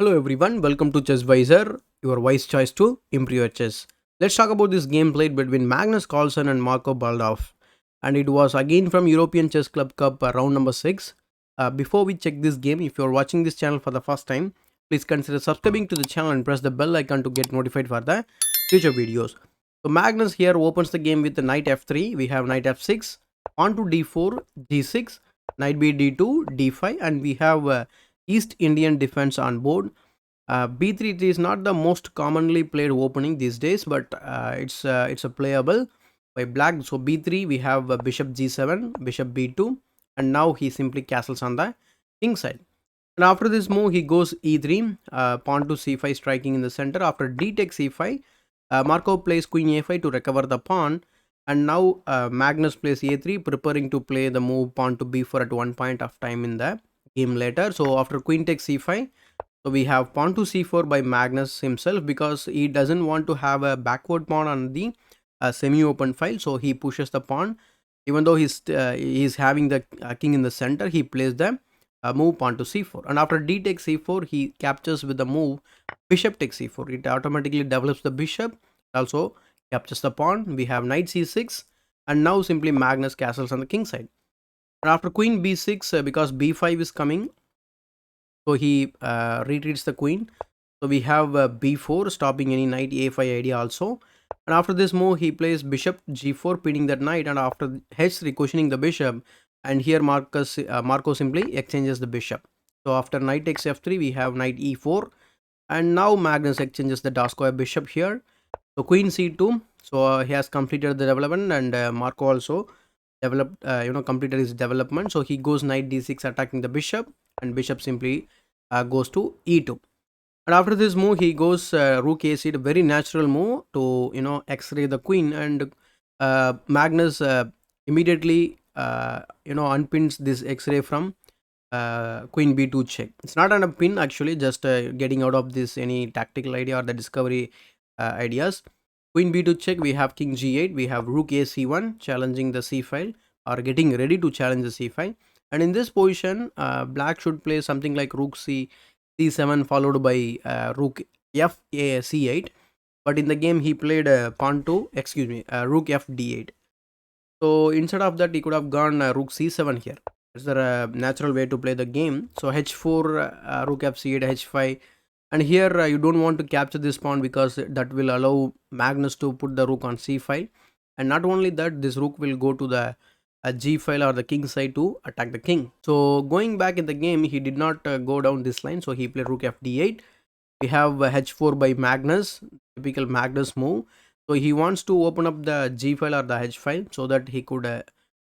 Hello everyone, welcome to Chessvisor, your wise choice to improve your chess. Let's talk about this game played between Magnus Carlsen and Marco Baldauf, and it was again from European Chess Club Cup round number 6. Before we check this game, if you're watching this channel for the first time, please consider subscribing to the channel and press the bell icon to get notified for the future videos. So Magnus here opens the game with the knight f3, we have knight f6, pawn to d4, g6, knight b d2, d5, and we have East Indian defense on board. B3 it is not the most commonly played opening these days, but it's a playable by black. So B3 we have bishop G7, bishop B2, and now he simply castles on the king side. And after this move, he goes E3, pawn to C5, striking in the center. After D takes C5, Marco plays Queen A5 to recover the pawn. And now Magnus plays A3, preparing to play the move pawn to B4 at one point of time in the game later. So after Queen takes C5, so we have pawn to C4 by Magnus himself because he doesn't want to have a backward pawn on the semi-open file. So he pushes the pawn. Even though he's having the king in the center, he plays the move pawn to c4, and after d takes c4 he captures with the move bishop takes c4. It automatically develops the bishop, also captures the pawn. We have knight c6, and now simply Magnus castles on the king side. And after queen b6, because b5 is coming, so he retreats the queen. So we have b4 stopping any knight a5 idea also. And after this move he plays bishop g4, pinning that knight, and after h3 cushioning the bishop. And here Marco simply exchanges the bishop. So after knight takes f3 we have knight e4, and now Magnus exchanges the dark square bishop here. So queen c2, so he has completed the development, and Marco also developed completed his development. So he goes knight d6 attacking the bishop, and bishop simply goes to e2. And after this move he goes rook a8, very natural move to x-ray the queen. And Magnus immediately unpins this x-ray from queen b2 check. It's not on a pin actually, just getting out of this any tactical idea or the discovery ideas. Queen b2 check, we have king g8, we have rook a c1 challenging the c file, or getting ready to challenge the c file. And in this position black should play something like rook c7 followed by rook f c8, but in the game he played pawn to rook f d8. So instead of that he could have gone rook c7 here. It's the natural way to play the game. So h4, rook f c8, h5, and here you don't want to capture this pawn because that will allow Magnus to put the rook on c file. And not only that, this rook will go to the g file or the king side to attack the king. So going back in the game he did not go down this line, so he played rook f d8. We have h4 by Magnus, typical Magnus move. So he wants to open up the g file or the h file so that he could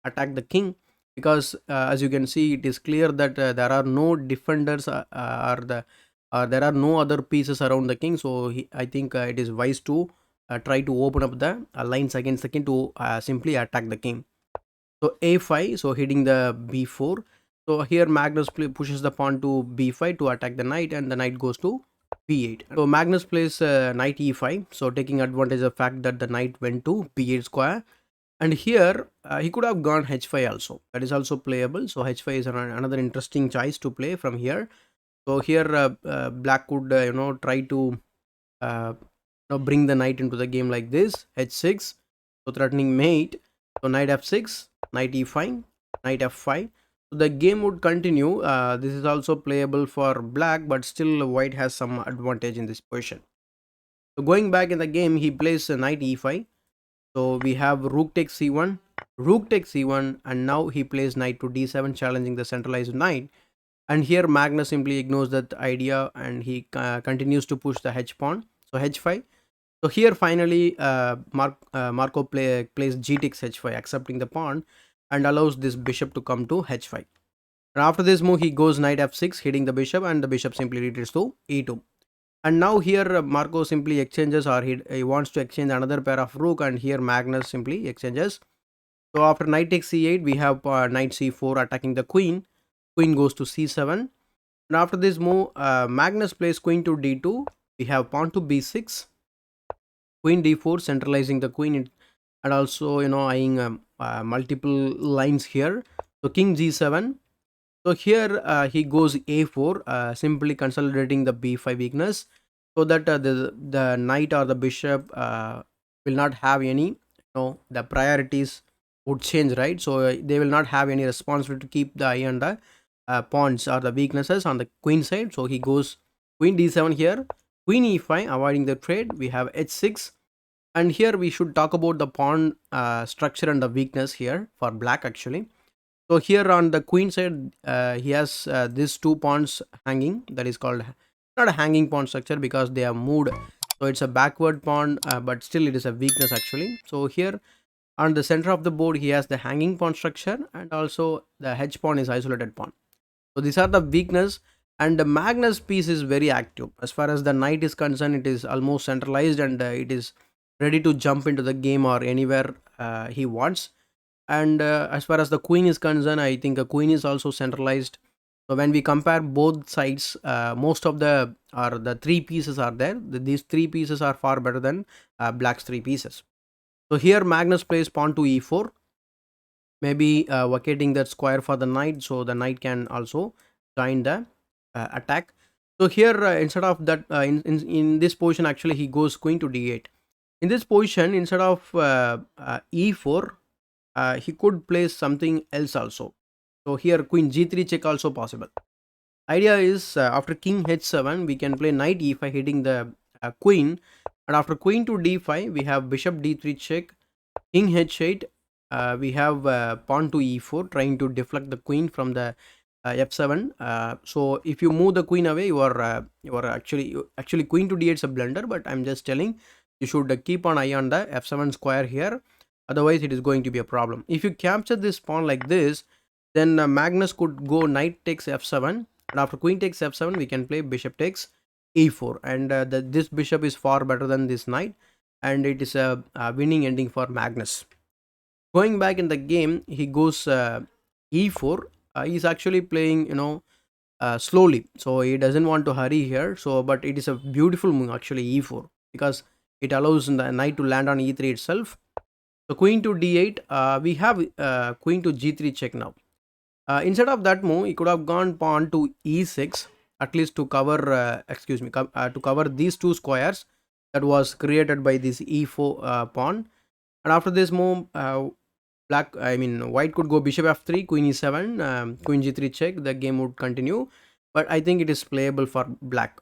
attack the king, because as you can see it is clear that there are no defenders or there are no other pieces around the king. So I think it is wise to try to open up the lines against the king to simply attack the king. So a5, so hitting the b4. So here Magnus pushes the pawn to b5 to attack the knight, and the knight goes to b8. So Magnus plays knight e5, so taking advantage of the fact that the knight went to b8 square. And here he could have gone h5 also, that is also playable. So h5 is another interesting choice to play from here. So here black could try to bring the knight into the game like this, h6, so threatening mate. So knight f6, knight e5, knight f5. So the game would continue. This is also playable for black, but still white has some advantage in this position. So going back in the game, he plays knight e5. So we have rook takes c1, rook takes c1, and now he plays knight to d7, challenging the centralized knight. And here Magnus simply ignores that idea, and he continues to push the h pawn. So h5. So here finally Marco plays g takes h5, accepting the pawn, and allows this bishop to come to h5. And after this move he goes knight f6, hitting the bishop, and the bishop simply retreats to e2. And now here Marco simply exchanges, or he wants to exchange another pair of rook, and here Magnus simply exchanges. So after knight takes c8 we have knight c4 attacking the queen. Queen goes to c7. And after this move Magnus plays queen to d2. We have pawn to b6, queen d4, centralizing the queen, and also eyeing multiple lines here. So king g7, So here he goes a4, simply consolidating the b5 weakness, so that the knight or the bishop will not have any, the priorities would change, right? So they will not have any responsibility to keep the eye on the pawns or the weaknesses on the queen side. So he goes queen d7 here, queen e5, avoiding the trade. We have h6, and here we should talk about the pawn structure and the weakness here for black actually. So here on the queen side, he has these two pawns hanging. That is called not a hanging pawn structure because they are moved. So it's a backward pawn, but still it is a weakness actually. So here on the center of the board, he has the hanging pawn structure, and also the hedge pawn is isolated pawn. So these are the weakness, and the Magnus piece is very active. As far as the knight is concerned, it is almost centralized, and it is ready to jump into the game or anywhere he wants. And as far as the queen is concerned, I think a queen is also centralized. So when we compare both sides, most of the three pieces are there. These three pieces are far better than black's three pieces. So here Magnus plays pawn to e4, maybe vacating that square for the knight, so the knight can also join the attack. So here instead of that, in this position actually he goes queen to d8. In this position, instead of e4, he could play something else also. So here queen g3 check also possible. Idea is after king h7 we can play knight e5 hitting the queen, and after queen to d5 we have bishop d3 check, king h8, we have pawn to e4 trying to deflect the queen from the f7. So if you move the queen away, you are actually queen to d8 is a blunder, but I'm just telling you should keep an eye on the f7 square here, otherwise it is going to be a problem. If you capture this pawn like this, then Magnus could go knight takes f7, and after queen takes f7 we can play bishop takes e4, and this bishop is far better than this knight, and it is a winning ending for Magnus. Going back in the game, he goes e4. He's actually playing, slowly, so he doesn't want to hurry here. So but it is a beautiful move actually, e4, because it allows the knight to land on e3 itself. So queen to d8, we have queen to g3 check now. Instead of that move, he could have gone pawn to e6, at least to cover, to cover these two squares that was created by this e4 pawn. And after this move, white could go bishop f3, queen e7, queen g3 check. The game would continue, but I think it is playable for black.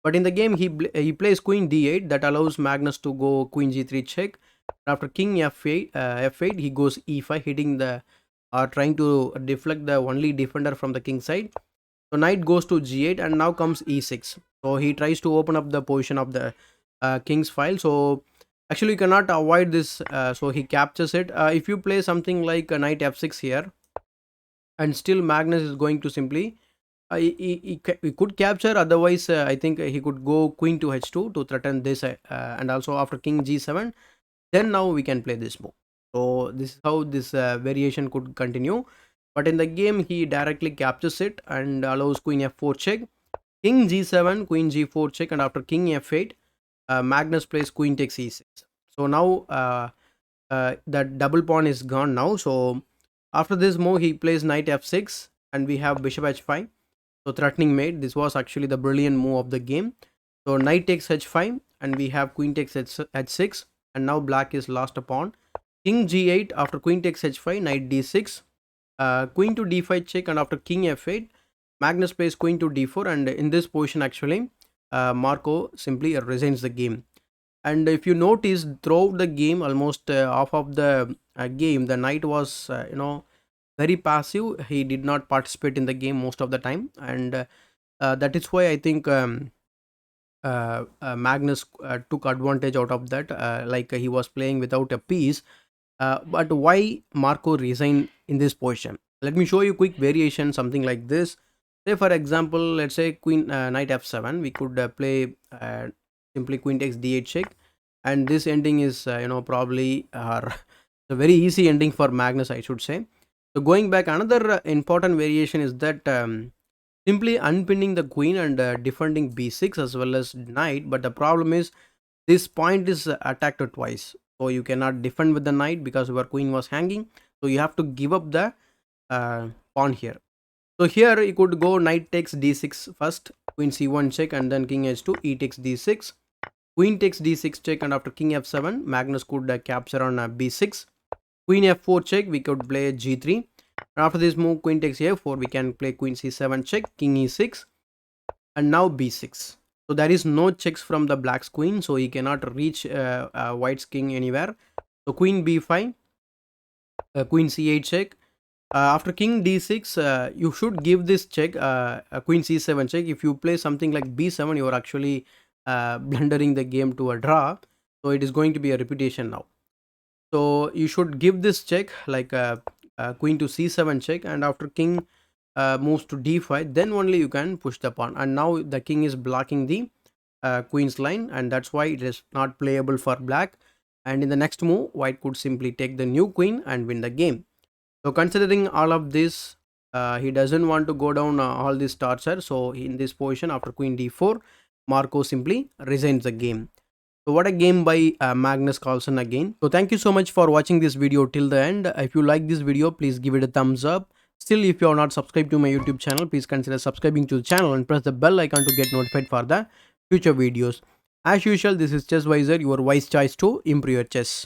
But in the game, he plays queen d8, that allows Magnus to go queen g3 check. After king f8, he goes e5, hitting the trying to deflect the only defender from the king side. So knight goes to g8, and now comes e6. So he tries to open up the position of the king's file. So actually you cannot avoid this, so he captures it. If you play something like a knight f6 here, and still Magnus is going to simply he could capture. Otherwise I think he could go queen to h2 to threaten this, and also after king g7, then now we can play this move. So this is how this variation could continue, but in the game he directly captures it and allows queen f4 check, king g7, queen g4 check, and after king f8, Magnus plays queen takes e6. So now that double pawn is gone now. So after this move he plays knight f6, and we have bishop h5. So threatening mate, this was actually the brilliant move of the game. So knight takes h5, and we have queen takes h6, and now black is lost a pawn. King g8, after queen takes h5, knight d6, queen to d5 check, and after king f8, Magnus plays queen to d4, and in this position actually Marco simply resigns the game. And if you notice throughout the game, almost half of the game, the knight was very passive. He did not participate in the game most of the time, and that is why I think Magnus took advantage out of that, like he was playing without a piece. But why Marco resigned in this position? Let me show you quick variation, something like this. Say for example, let's say queen knight f7, we could play simply queen takes d8 check, and this ending is probably a very easy ending for Magnus, I should say. So going back, another important variation is that simply unpinning the queen and defending b6 as well as knight. But the problem is this point is attacked twice, so you cannot defend with the knight because your queen was hanging. So you have to give up the pawn here. So here you could go knight takes d6 first, queen c1 check, and then king h2, e takes d6, queen takes d6 check, and after king f7, Magnus could capture on b6, queen f4 check, we could play g3, and after this move queen takes a4, we can play queen c7 check, king e6, and now b6. So there is no checks from the black's queen, so he cannot reach white's king anywhere. So queen b5, queen c8 check. After king d6, you should give this check, queen c7 check. If you play something like b7, you are actually blundering the game to a draw. So it is going to be a repetition now. So you should give this check like queen to c7 check, and after king moves to d5, then only you can push the pawn. And now the king is blocking the queen's line, and that's why it is not playable for black. And in the next move, white could simply take the new queen and win the game. So considering all of this, he doesn't want to go down all this torture. So in this position, after queen d4, Marco simply resigns the game. So what a game by Magnus Carlsen again. So thank you so much for watching this video till the end. If you like this video, please give it a thumbs up. Still, if you are not subscribed to my YouTube channel, please consider subscribing to the channel and press the bell icon to get notified for the future videos. As usual, this is Chess Wiser, your wise choice to improve your chess.